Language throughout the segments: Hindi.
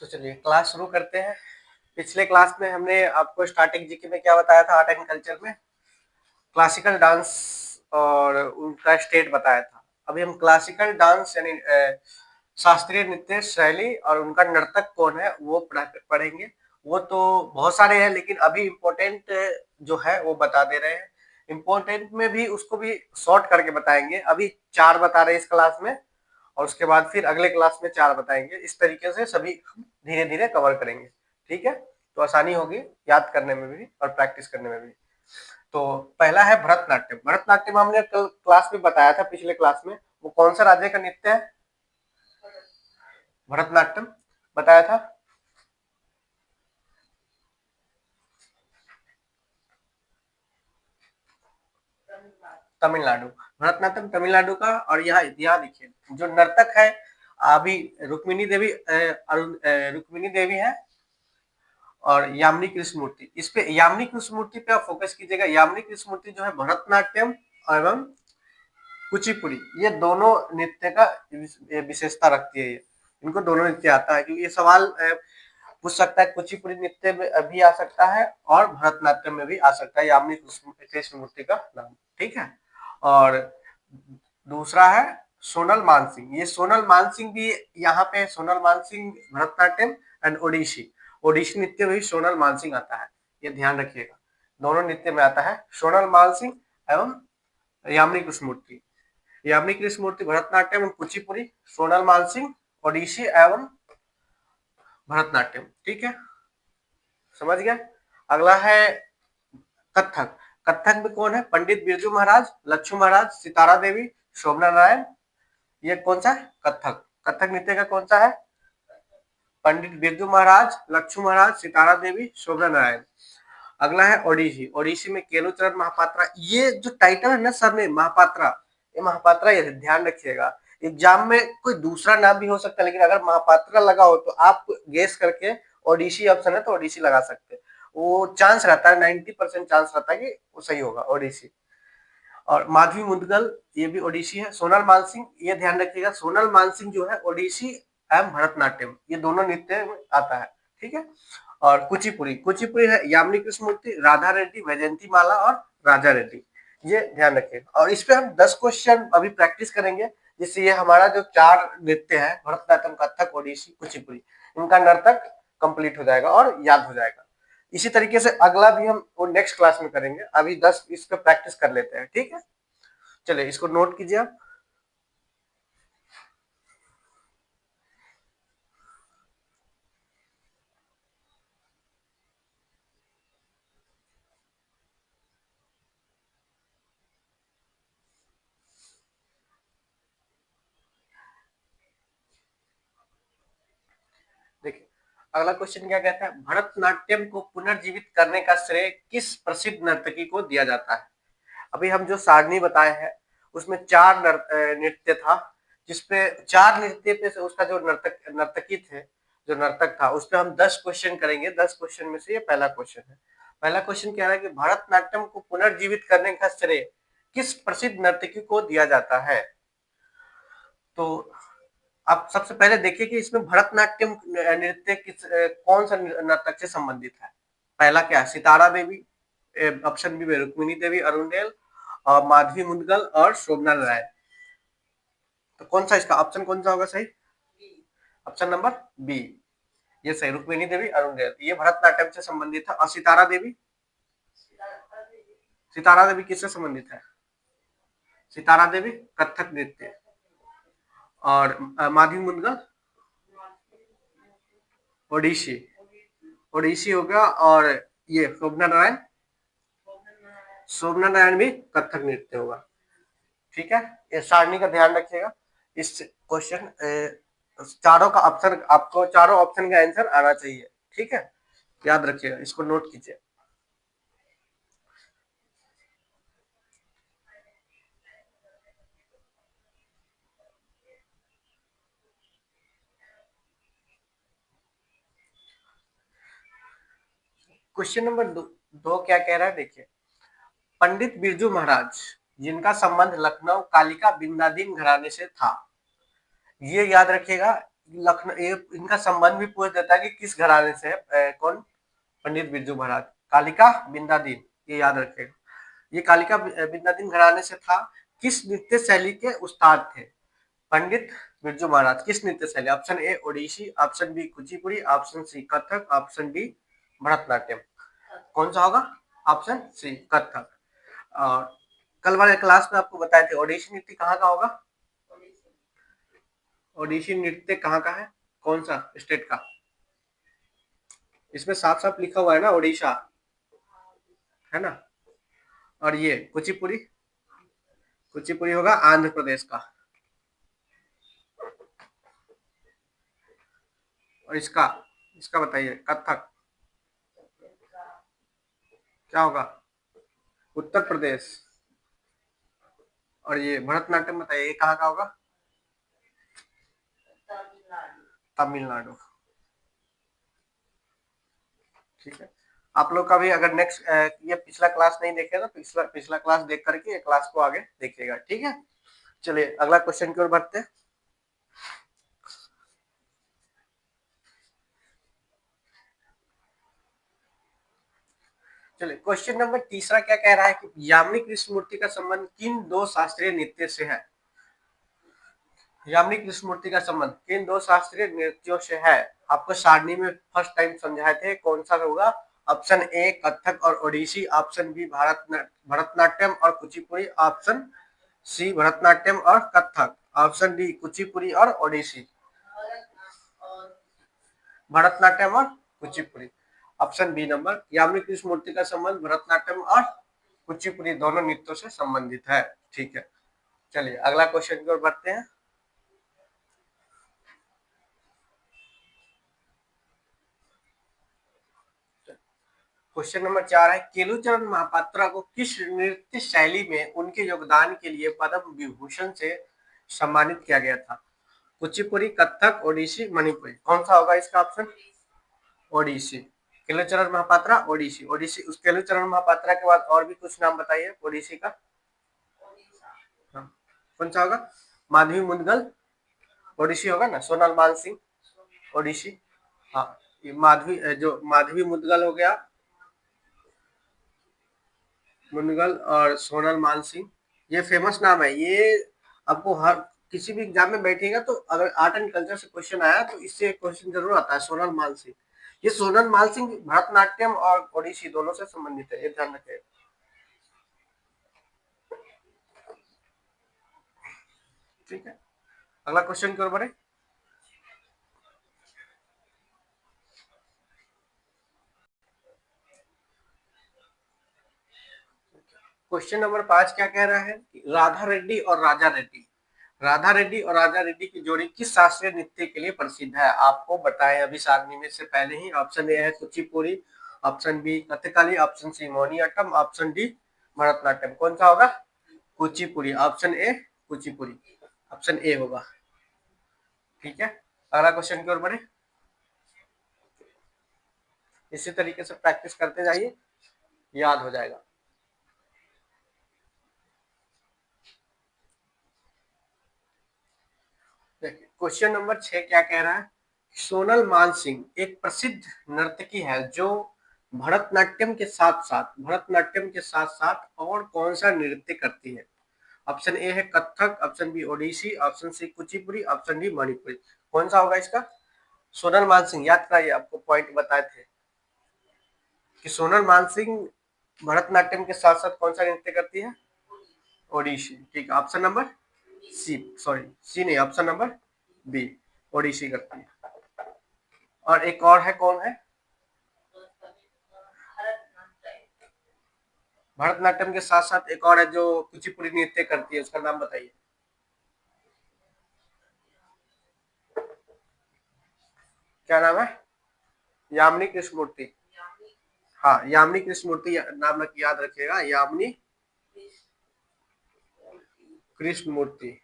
तो चलिए क्लास शुरू करते हैं। पिछले क्लास में हमने आपको स्टार्टिंग जीके में क्या बताया था, आर्ट एंड कल्चर में क्लासिकल डांस और उनका स्टेट बताया था। अभी हम क्लासिकल डांस यानी शास्त्रीय नृत्य शैली और उनका नर्तक कौन है वो पढ़ेंगे। वो तो बहुत सारे हैं, लेकिन अभी इम्पोर्टेंट जो है वो बता दे रहे हैं। इम्पोर्टेंट में भी उसको भी शॉर्ट करके बताएंगे। अभी 4 बता रहे हैं इस क्लास में, और उसके बाद फिर अगले क्लास में 4 बताएंगे। इस तरीके से सभी धीरे धीरे कवर करेंगे। ठीक है, तो आसानी होगी याद करने में भी और प्रैक्टिस करने में भी। तो पहला है भरतनाट्यम। भरतनाट्यम हमने कल क्लास में बताया था, पिछले क्लास में। वो कौन सा राज्य का नृत्य है? भरतनाट्यम बताया था। तमिलनाडु। भरतनाट्यम तमिलनाडु का। और यहाँ देखिए जो नर्तक है अभी रुक्मिणी देवी, रुक्मिणी देवी है और यामिनी कृष्णमूर्ति। इस पे यामिनी कृष्णमूर्ति पे आप फोकस कीजिएगा। यामिनी कृष्णमूर्ति जो है भरतनाट्यम एवं कुचिपुड़ी, ये दोनों नृत्य का विशेषता रखती है। ये इनको दोनों नृत्य आता है, क्योंकि ये सवाल पूछ सकता है। कुचिपुड़ी नृत्य में भी आ सकता है और भरतनाट्यम में भी आ सकता है यामिनी कृष्णमूर्ति का नाम। ठीक है। और दूसरा है सोनल मानसिंह। ये सोनल मानसिंह भी यहाँ पे, सोनल मानसिंह भरतनाट्यम एंड ओडिसी। ओडिसी नृत्य में भी सोनल मानसिंह आता है, ये ध्यान रखिएगा। दोनों नृत्य में आता है सोनल मानसिंह एवं यामिनी कृष्णमूर्ति। यामिनी कृष्णमूर्ति भरतनाट्यम एवं कुचिपुड़ी, सोनल मानसिंह ओडिसी एवं भरतनाट्यम। ठीक है, समझ गया। अगला है कथक। कथक में कौन है? पंडित बिरजू महाराज, लक्ष्मी महाराज, सितारा देवी, शोभना नारायण। ये कौन सा है? कथक। कथक नृत्य का कौन सा है? पंडित बिरजू महाराज, लक्ष्मी महाराज, सितारा देवी, शोभना नारायण। अगला है ओडिसी। ओडिसी में केलुचरण महापात्रा। ये जो टाइटल है ना सर में, महापात्रा, ये महापात्रा, ये ध्यान रखिएगा। एग्जाम में कोई दूसरा नाम भी हो सकता है, लेकिन अगर महापात्रा लगा हो तो आप गेस करके ओडिसी ऑप्शन है तो ओडिसी लगा सकते हैं। वो चांस रहता है, 90% चांस रहता है कि वो सही होगा, ओडिसी। और माधवी मुदगल, ये भी ओडिसी है। सोनल मानसिंह, ये ध्यान रखिएगा, सोनल मानसिंह जो है ओडिसी एवं भरतनाट्यम, ये दोनों नृत्य में आता है। ठीक है। और कुचिपुड़ी, कुचिपुड़ी है यामिनी कृष्णमूर्ति, राधा रेड्डी, वैजयंती माला और राजा रेड्डी। ये ध्यान रखिएगा। और इस पे हम 10 क्वेश्चन अभी प्रैक्टिस करेंगे, जिससे ये हमारा जो 4 नृत्य है, भरतनाट्यम, कथक, ओडिसी, कुचिपुड़ी, इनका नर्तक कंप्लीट हो जाएगा और याद हो जाएगा। इसी तरीके से अगला भी हम वो नेक्स्ट क्लास में करेंगे। अभी 10 इस पे प्रैक्टिस कर लेते हैं। ठीक है, चलिए इसको नोट कीजिए आप। देखिए अगला क्वेश्चन क्या कहता है, भरतनाट्यम को पुनर्जीवित करने का श्रेय किस प्रसिद्ध नर्तकी को दिया जाता है? अभी हम जो सारणी बताए हैं उसमें 4 नृत्य था, जिसपे 4 नृत्य पे से उसका जो नर्तकी थे, जो नर्तक था, उस पे हम 10 क्वेश्चन करेंगे। 10 क्वेश्चन में से ये पहला क्वेश्चन है। पहला क्वेश्चन कह रहा है कि भरतनाट्यम को पुनर्जीवित करने का श्रेय किस प्रसिद्ध नर्तकी को दिया जाता है? तो आप सबसे पहले देखिए कि इसमें भरतनाट्यम नृत्य किस कौन सा नर्तक से संबंधित है। पहला क्या है? सितारा देवी, ऑप्शन बी में रुक्मिणी देवी, अरुणेल और माधवी मुदगल और शोभना नारायण। तो कौन सा इसका ऑप्शन कौन सा होगा सही? ऑप्शन नंबर बी, ये सही, रुक्मिणी देवी, अरुणेल, ये भरतनाट्यम से संबंधित है। और सितारा देवी, सितारा देवी किससे संबंधित है? सितारा देवी कथक नृत्य। और माधवी मुदगल ओडिसी, ओडिसी होगा। और ये शोभना नारायण, शोभना नारायण भी कथक नृत्य होगा। ठीक है, ये सारणी का ध्यान रखिएगा। इस क्वेश्चन चारों का ऑप्शन, आपको चारों ऑप्शन का आंसर आना चाहिए। ठीक है, याद रखिएगा, इसको नोट कीजिए। क्वेश्चन नंबर 2 क्या कह रहा है, देखिए। पंडित बिरजू महाराज, जिनका संबंध लखनऊ कालिका बिंदादीन घराने से था, ये याद रखिएगा। लखनऊ, ये इनका संबंध भी पूछ देता है कि किस घराने से है, कौन, पंडित बिरजू महाराज। कालिका बिंदादीन, ये याद रखेगा। ये कालिका बिंदादीन घराने से था। किस नृत्य शैली के उस्ताद थे पंडित बिरजू महाराज? किस नृत्य शैली? Option A Odissi, option B Kuchipudi, option C Kathak, option D Bharatanatyam. कौन सा होगा? Option C Kathak. और कल वाले क्लास में आपको बताए थे ओडिसी नृत्य कहाँ का होगा? ओडिसी नृत्य कहाँ का है, कौन सा स्टेट का? इसमें साफ साफ लिखा हुआ है ना, ओडिशा, है ना। और ये कुचिपुड़ी, कुचिपुड़ी होगा आंध्र प्रदेश का। और इसका इसका बताइए, कथक क्या होगा? उत्तर प्रदेश। और ये भरतनाट्यम बताइए, ये कहाँ का होगा? तमिलनाडु। ठीक है। आप लोग का भी अगर नेक्स्ट ये पिछला क्लास नहीं देखे तो पिछला पिछला क्लास देख करके क्लास को आगे देखिएगा, ठीक है। चलिए अगला क्वेश्चन की ओर बढ़ते हैं। चलिए क्वेश्चन नंबर तीसरा क्या कह रहा है कि यामिनी कृष्णमूर्ति का संबंध किन दो शास्त्रीय नृत्य से है? यामिनी कृष्णमूर्ति का संबंध किन दो शास्त्रीय नृत्यों से है? आपको सारणी में फर्स्ट टाइम समझाए थे, कौन सा होगा? ऑप्शन ए कथक और ओडिसी, ऑप्शन बी भरतनाट्यम और कुचिपुड़ी, ऑप्शन सी भरतनाट्यम और कथक, ऑप्शन डी कुचिपुड़ी और ओडिसी। भरतनाट्यम और Kuchipudi. Option B number, Yamini Krishnamurthy का संबंध भरतनाट्यम और कुचिपुड़ी दोनों नृत्यों से संबंधित है। ठीक है, चलिए अगला क्वेश्चन की ओर बढ़ते हैं। क्वेश्चन नंबर 4 है, केलुचरण महापात्रा को किस नृत्य शैली में उनके योगदान के लिए पद्म विभूषण से सम्मानित किया गया था? कुचिपुड़ी, कथक, ओडिसी, मणिपुरी। कौन सा होगा इसका ऑप्शन? ओडिसी। केलुचरण महापात्रा ओडिसी। ओडिसी, उस केलुचरण महापात्रा के बाद और भी कुछ नाम बताइए ओडिसी का। हाँ, कौन सा होगा? माधवी मुदगल ओडिसी होगा ना। सोनल मानसिंह ओडिसी। हाँ, ये माधवी, जो माधवी मुदगल हो गया, मुनगल और सोनल मानसिंह, ये फेमस नाम है। ये आपको हर किसी भी एग्जाम में बैठेगा तो अगर आर्ट एंड कल्चर से क्वेश्चन आया तो इससे क्वेश्चन जरूर आता है, सोनल मानसिंह। ये सोनल मानसिंह भरतनाट्यम और ओडिसी दोनों से संबंधित है, ये ध्यान रखें। ठीक है, अगला क्वेश्चन की ओर बढ़े। क्वेश्चन नंबर 5 क्या कह रहा है? राधा रेड्डी और राजा रेड्डी, राधा रेड्डी और राजा रेड्डी की जोड़ी किस शास्त्रीय नृत्य के लिए प्रसिद्ध है? आपको बताएं अभी सारणी में से पहले ही। ऑप्शन ए है Kuchipudi, option B Kathakali, option C Mohiniyattam, option D Bharatanatyam. कौन सा होगा? Kuchipudi. Option A Kuchipudi, option A होगा। ठीक है, अगला क्वेश्चन की ओर बढ़े। इसी तरीके से प्रैक्टिस करते जाइए, याद हो जाएगा। देखिए क्वेश्चन नंबर 6 क्या कह रहा है? सोनल मानसिंह एक प्रसिद्ध नर्तकी है जो भरतनाट्यम के साथ साथ और कौन सा नृत्य करती है? ऑप्शन ए है Kathak, option B Odissi, option C Kuchipudi, option D Manipuri. कौन सा होगा इसका? सोनल मानसिंह, याद कराइए, आपको पॉइंट बताए थे कि सोनल मानसिंह भरतनाट्यम के साथ साथ कौन सा नृत्य करती है? ओडिसी। ठीक है, option number C, sorry C नहीं, ऑप्शन नंबर बी, ओडिसी करती है। और एक और है, कौन है? भरतनाट्यम के साथ साथ एक और है जो कुचिपुड़ी नृत्य करती है, उसका नाम बताइए। क्या नाम है? यामिनी कृष्णमूर्ति। हाँ, यामिनी कृष्णमूर्ति नाम याद रखिएगा, यामिनी कृष्णमूर्ति।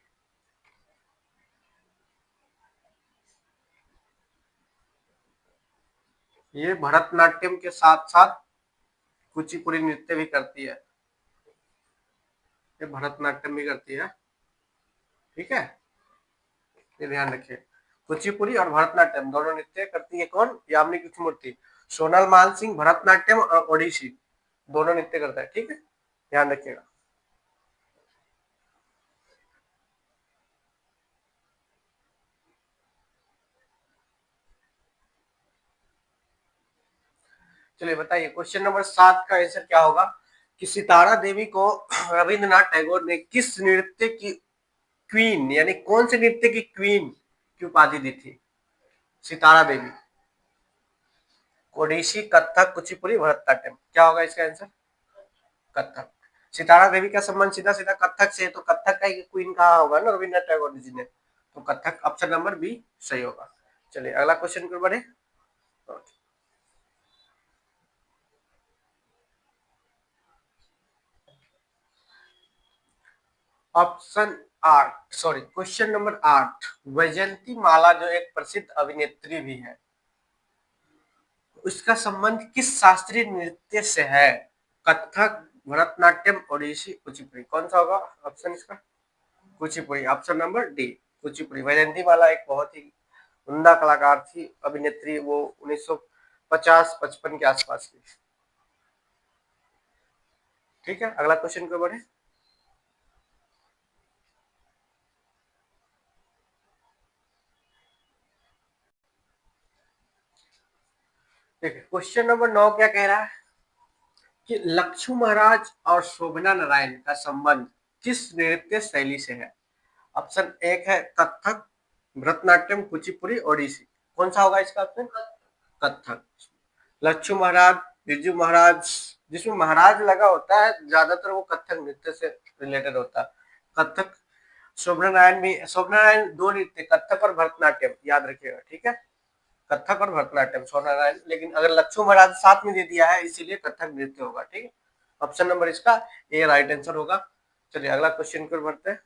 ये भरतनाट्यम के साथ साथ कुचिपुड़ी नृत्य भी करती है, ये भरतनाट्यम भी करती है। ठीक है, ये ध्यान रखिए। कुचिपुड़ी और भरतनाट्यम दोनों नृत्य करती है कौन? यामिनी कृष्णमूर्ति। सोनल मानसिंह भरतनाट्यम और ओडिसी दोनों नृत्य करता है, ठीक है, ध्यान रखिएगा। चलिए बताइए, क्वेश्चन नंबर 7 का आंसर क्या होगा कि सितारा देवी को रविंद्रनाथ टैगोर ने किस नृत्य की क्वीन, यानी कौन से नृत्य की क्वीन की उपाधि दी थी? सितारा देवी। ओडिसी, कथक, कुचिपुड़ी, भरतनाट्यम, क्या होगा इसका आंसर? कथक। सितारा देवी का संबंध सीधा सीधा कथक से है, तो कथक का क्वीन कहा होगा ना रविंद्रनाथ टैगोर जी ने, तो कथक, ऑप्शन नंबर बी सही होगा। चलिए अगला क्वेश्चन पर बढ़े। Option 8, sorry question number 8, Vyjayanthimala जो एक प्रसिद्ध अभिनेत्री भी है, उसका संबंध किस शास्त्रीय नृत्य से है? कथक, भरतनाट्यम, ओडिसी, कुचिपुड़ी, कौन सा होगा ऑप्शन इसका? Kuchipudi, option number D Kuchipudi. Vyjayanthimala एक बहुत ही उम्दा कलाकार थी, अभिनेत्री, वो 1950-55 के आसपास की। ठीक है, अगला क्वेश्चन को बढ़े। देखिए क्वेश्चन नंबर 9 क्या कह रहा है कि लक्ष्मण महाराज और शोभना नारायण का संबंध किस नृत्य शैली से है? ऑप्शन एक है कथक, भरतनाट्यम, कुचिपुड़ी, ओडिसी, कौन सा होगा इसका ऑप्शन? कथक। लक्ष्मण महाराज, बिरजू महाराज, जिसमें महाराज लगा होता है ज्यादातर वो कथक नृत्य से रिलेटेड होता है। कथक, शोभना नारायण भी, शोभना नारायण दो नृत्य, कथक और भरतनाट्यम, याद रखिएगा, ठीक है, कथक और भरतनाट्यम, शोभना नारायण, लेकिन अगर लक्ष्मण महाराज साथ में दे दिया है इसीलिए कथक नृत्य होगा, ठीक है, ऑप्शन नंबर इसका ए राइट आंसर होगा। चलिए अगला क्वेश्चन पर बढ़ते हैं।